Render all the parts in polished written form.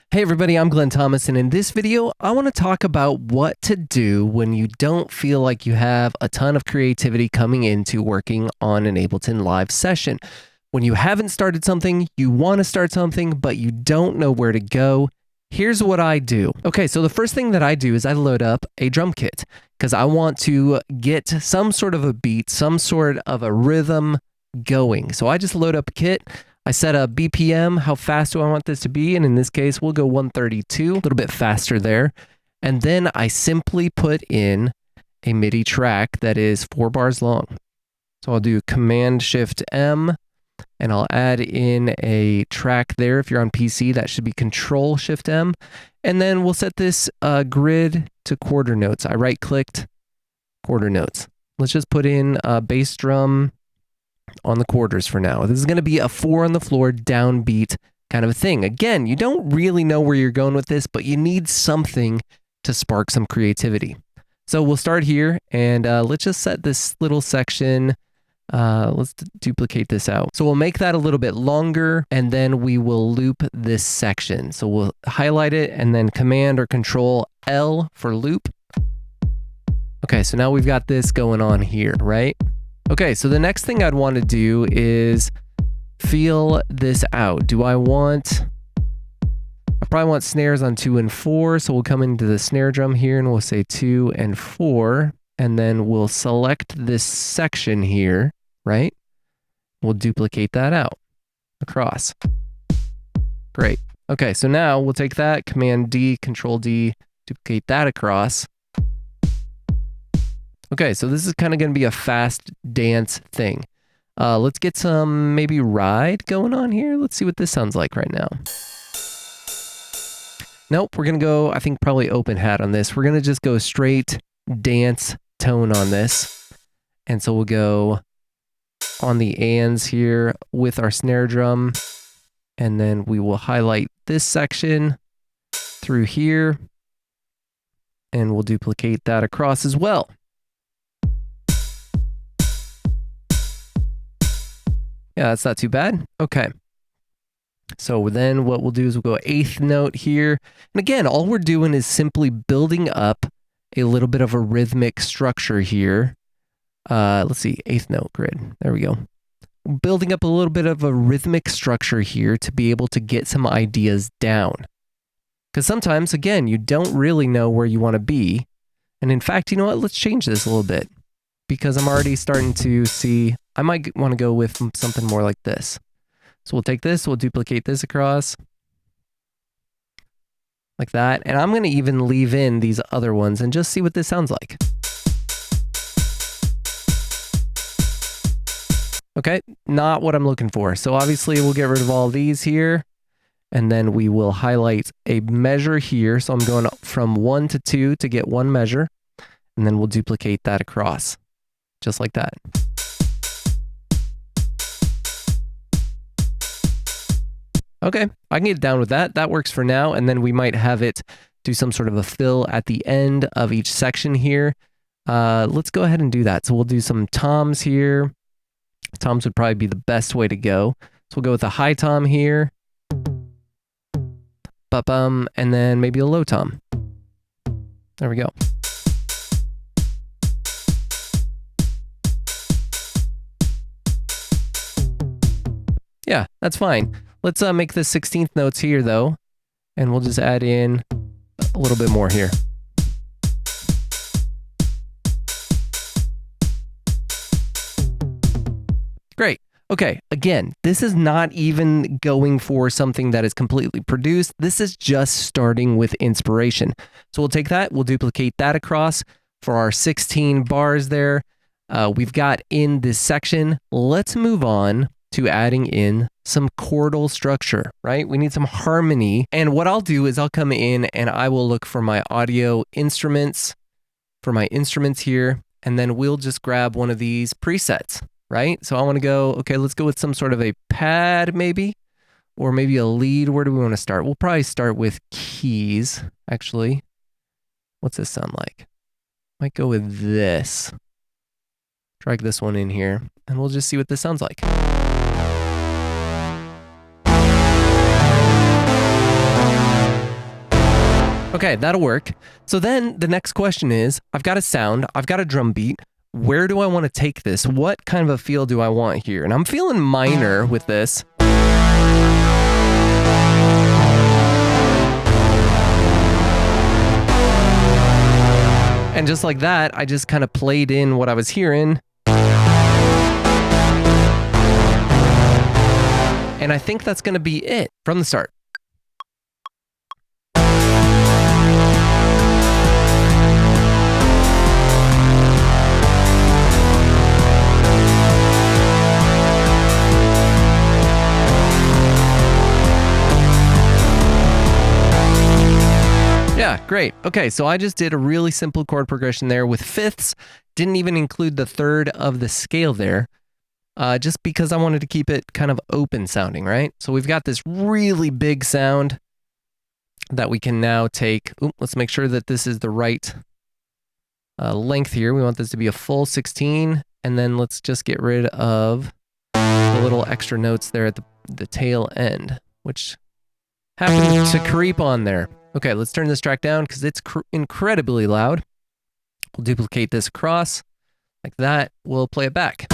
Hey everybody, I'm Glenn Thomas, and in this video, I want to talk about what to do when you don't feel like you have a ton of creativity coming into working on an Ableton Live session. When you haven't started something, you want to start something, but you don't know where to go. Here's what I do. Okay, so the first thing that I do is I load up a drum kit because I want to get some sort of a beat, some sort of a rhythm going. So I just load up a kit. I set a BPM, how fast do I want this to be? And in this case, we'll go 132, a little bit faster there. And then I simply put in a MIDI track that is 4 bars long. So I'll do Command-Shift-M, and I'll add in a track there. If you're on PC, that should be Control-Shift-M. And then we'll set this grid to quarter notes. I right-clicked quarter notes. Let's just put in a bass drum on the quarters for now. This is going to be a 4 on the floor downbeat kind of a thing. Again, you don't really know where you're going with this, but you need something to spark some creativity. So we'll start here, and let's just set this little section. Let's duplicate this out. So we'll make that a little bit longer, and then we will loop this section. So we'll highlight it, and then Command or Control L for loop. Okay, so now we've got this going on here, right? Okay, so the next thing I'd want to do is feel this out. I probably want snares on 2 and 4, so we'll come into the snare drum here and we'll say 2 and 4, and then we'll select this section here, right? We'll duplicate that out across. Great. Okay, so now we'll take that, Command D, Control D, duplicate that across. Okay, so this is kind of going to be a fast dance thing. Let's get some maybe ride going on here. Let's see what this sounds like right now. Nope, we're going to go, I think, probably open hat on this. We're going to just go straight dance tone on this. And so we'll go on the ands here with our snare drum. And then we will highlight this section through here. And we'll duplicate that across as well. Yeah, that's not too bad. Okay. So then what we'll do is we'll go 8th note here. And again, all we're doing is simply building up a little bit of a rhythmic structure here. Let's see, 8th note grid. There we go. Building up a little bit of a rhythmic structure here to be able to get some ideas down. Because sometimes, again, you don't really know where you want to be. And in fact, you know what? Let's change this a little bit. Because I'm already starting to see, I might want to go with something more like this. So we'll take this, we'll duplicate this across. Like that. And I'm going to even leave in these other ones and just see what this sounds like. Okay, not what I'm looking for. So obviously we'll get rid of all these here. And then we will highlight a measure here. So I'm going from 1 to 2 to get one measure. And then we'll duplicate that across. Just like that. Okay, I can get down with that. That works for now. And then we might have it do some sort of a fill at the end of each section here. Let's go ahead and do that. So we'll do some toms here. Toms would probably be the best way to go. So we'll go with a high tom here. And then maybe a low tom. There we go. Yeah, that's fine. Let's make the 16th notes here, though, and we'll just add in a little bit more here. Great. Okay, again, this is not even going for something that is completely produced. This is just starting with inspiration. So we'll take that, we'll duplicate that across for our 16 bars there. We've got in this section. Let's move on to adding in some chordal structure, right? We need some harmony. And what I'll do is I'll come in and I will look for my audio instruments, here, and then we'll just grab one of these presets, right? So I want to go, okay, let's go with some sort of a pad maybe, or maybe a lead. Where do we want to start? We'll probably start with keys, actually. What's this sound like? Might go with this. Drag this one in here, and we'll just see what this sounds like. Okay, that'll work. So then the next question is, I've got a sound, I've got a drum beat. Where do I want to take this? What kind of a feel do I want here? And I'm feeling minor with this. And just like that, I just kind of played in what I was hearing. And I think that's going to be it from the start. Yeah, great. Okay, so I just did a really simple chord progression there with fifths. Didn't even include the third of the scale there, just because I wanted to keep it kind of open sounding, right? So we've got this really big sound that we can now take. Ooh, let's make sure that this is the right length here. We want this to be a full 16, and then let's just get rid of the little extra notes there at the tail end, which happen to creep on there. Okay, let's turn this track down because it's incredibly loud. We'll duplicate this across like that. We'll play it back.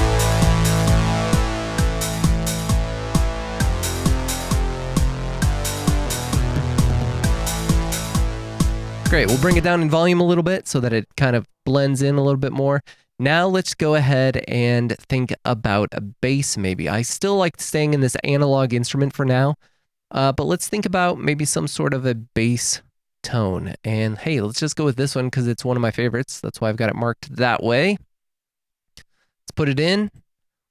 Great, we'll bring it down in volume a little bit so that it kind of blends in a little bit more. Now let's go ahead and think about a bass maybe. I still like staying in this analog instrument for now. But let's think about maybe some sort of a bass tone. And hey, let's just go with this one because it's one of my favorites. That's why I've got it marked that way. Let's put it in.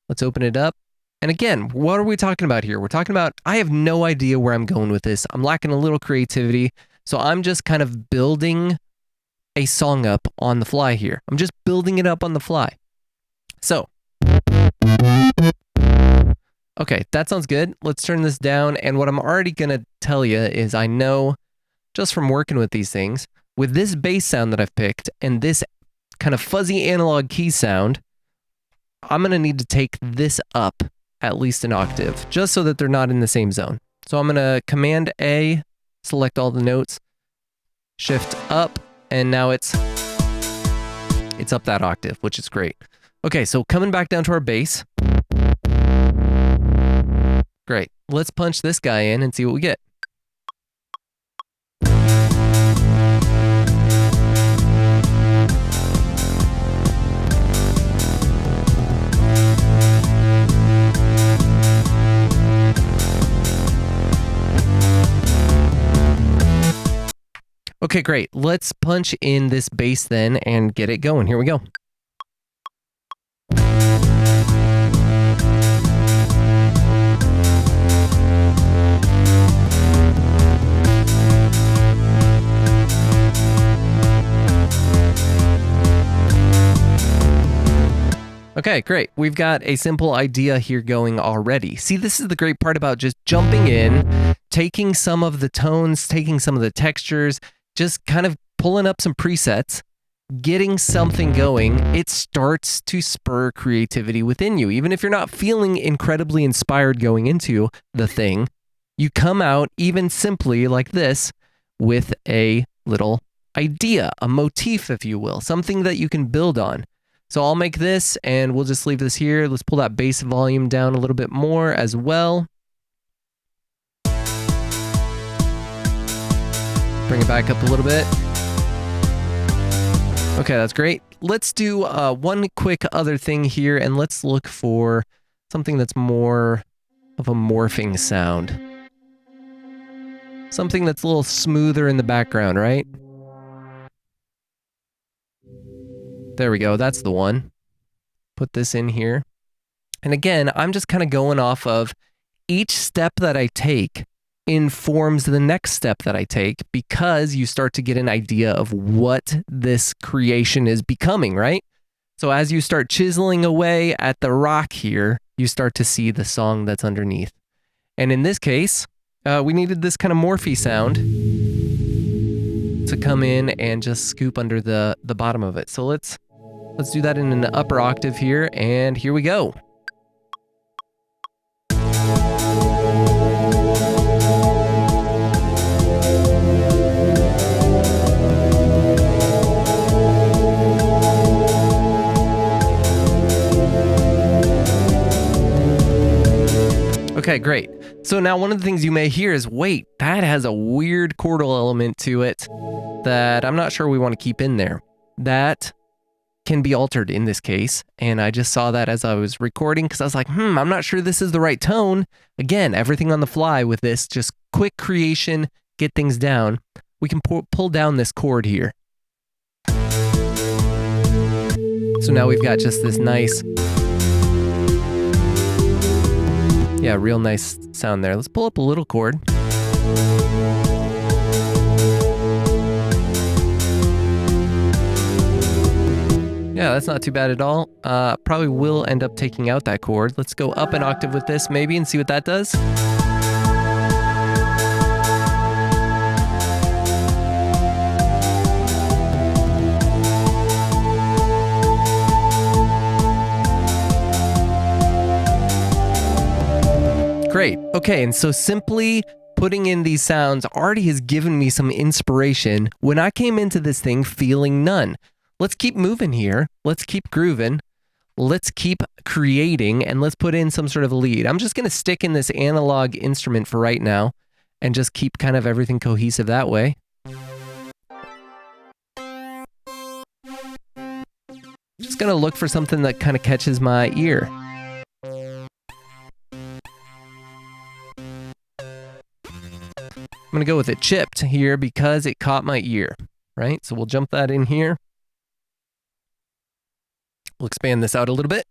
Let's open it up. And again, what are we talking about here? We're talking about, I have no idea where I'm going with this. I'm lacking a little creativity. So I'm just kind of building a song up on the fly here. I'm just building it up on the fly. So okay, that sounds good. Let's turn this down. And what I'm already going to tell you is I know just from working with these things, with this bass sound that I've picked and this kind of fuzzy analog key sound, I'm going to need to take this up at least an octave just so that they're not in the same zone. So I'm going to Command A, select all the notes, Shift up, and now it's up that octave, which is great. Okay, so coming back down to our bass. Great. Let's punch this guy in and see what we get. Okay, great. Let's punch in this bass then and get it going. Here we go. Okay, great. We've got a simple idea here going already. See, this is the great part about just jumping in, taking some of the tones, taking some of the textures, just kind of pulling up some presets, getting something going. It starts to spur creativity within you. Even if you're not feeling incredibly inspired going into the thing, you come out even simply like this with a little idea, a motif, if you will, something that you can build on. So I'll make this and we'll just leave this here. Let's pull that bass volume down a little bit more as well. Bring it back up a little bit. Okay, that's great. Let's do one quick other thing here and let's look for something that's more of a morphing sound. Something that's a little smoother in the background, right? There we go, that's the one. Put this in here. And again, I'm just kind of going off of each step that I take informs the next step that I take because you start to get an idea of what this creation is becoming, right? So as you start chiseling away at the rock here, you start to see the song that's underneath. And in this case, we needed this kind of morphy sound to come in and just scoop under the bottom of it. So let's do that in an upper octave here, and here we go. Okay, great. So now one of the things you may hear is, wait, that has a weird chordal element to it that I'm not sure we want to keep in there. That can be altered in this case, and I just saw that as I was recording because I was like, I'm not sure this is the right tone. Again, everything on the fly with this, just quick creation, get things down. We can pull down this chord here. So now we've got just this nice, yeah, real nice sound there. Let's pull up a little chord. Yeah, that's not too bad at all. Probably will end up taking out that chord. Let's go up an octave with this maybe and see what that does. Great. Okay, and so simply putting in these sounds already has given me some inspiration when I came into this thing feeling none. Let's keep moving here. Let's keep grooving. Let's keep creating, and let's put in some sort of lead. I'm just going to stick in this analog instrument for right now and just keep kind of everything cohesive that way. Just going to look for something that kind of catches my ear. I'm going to go with it chipped here because it caught my ear, right? So we'll jump that in here. We'll expand this out a little bit.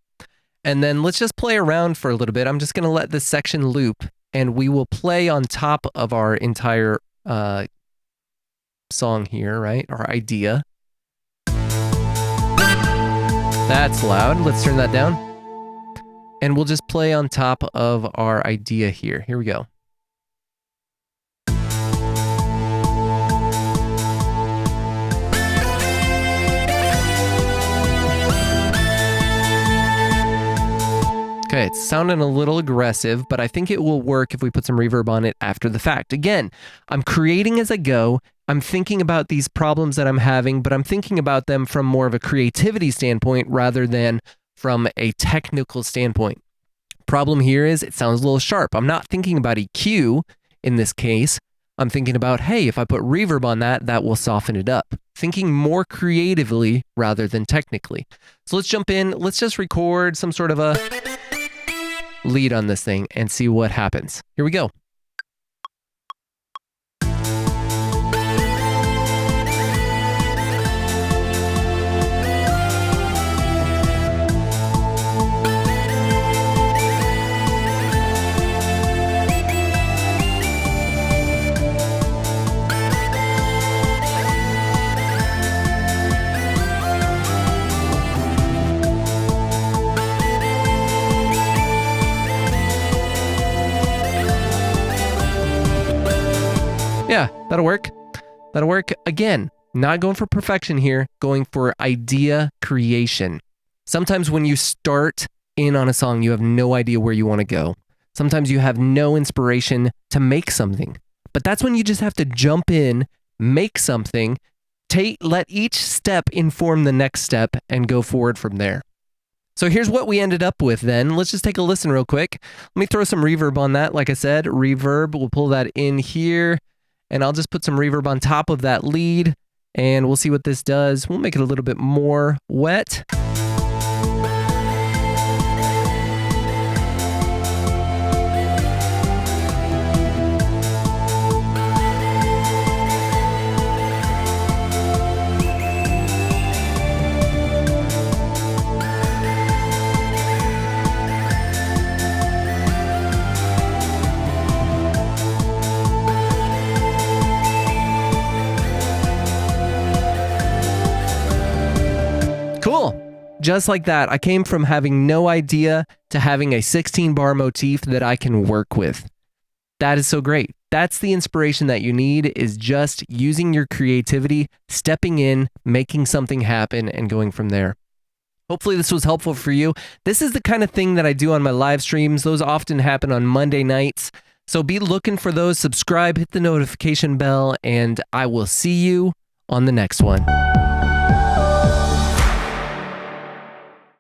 And then let's just play around for a little bit. I'm just going to let this section loop, and we will play on top of our entire song here, right? Our idea. That's loud. Let's turn that down. And we'll just play on top of our idea here. Here we go. Okay, it's sounding a little aggressive, but I think it will work if we put some reverb on it after the fact. Again, I'm creating as I go. I'm thinking about these problems that I'm having, but I'm thinking about them from more of a creativity standpoint rather than from a technical standpoint. Problem here is it sounds a little sharp. I'm not thinking about EQ in this case. I'm thinking about, hey, if I put reverb on that, that will soften it up. Thinking more creatively rather than technically. So let's jump in. Let's just record some sort of a lead on this thing and see what happens. Here we go. Yeah, that'll work. That'll work. Again, not going for perfection here, going for idea creation. Sometimes when you start in on a song, you have no idea where you want to go. Sometimes you have no inspiration to make something. But that's when you just have to jump in, make something, let each step inform the next step, and go forward from there. So here's what we ended up with then. Let's just take a listen real quick. Let me throw some reverb on that. Like I said, reverb, we'll pull that in here. And I'll just put some reverb on top of that lead, and we'll see what this does. We'll make it a little bit more wet. Cool. Just like that, I came from having no idea to having a 16-bar motif that I can work with. That is so great. That's the inspiration that you need, is just using your creativity, stepping in, making something happen, and going from there. Hopefully this was helpful for you. This is the kind of thing that I do on my live streams. Those often happen on Monday nights. So be looking for those. Subscribe, hit the notification bell, and I will see you on the next one.